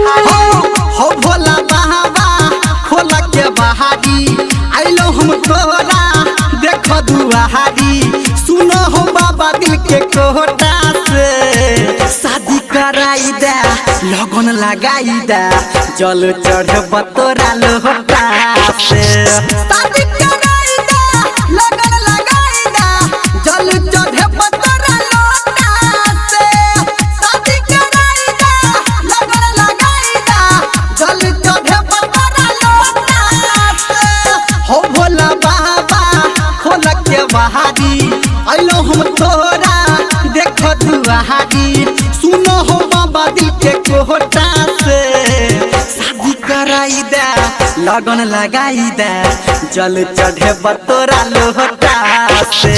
हो भोला बाबा खोला के बहारी आइलो हम तोरा देखो दुआहारी सुनो हो बाबा दिल के कोटा से शादी कराई दे लगन लगाई दे जल चढ़े बतोरा लोटा से शादी कराई दे लगन लगाई दे जल चढ़े बतोरा लोटा से शादी कराई दे लगन लगाई दे जल चढ़े बतोरा लोटा से हो भोला बाबा खोला के बहारी आइलो हम तोरा देखो दुआहारी सुनो हो बाबा दिल के कोटा से शादी कराई दे लगन लगाई दे जल चढ़े बतोरा लोटा से।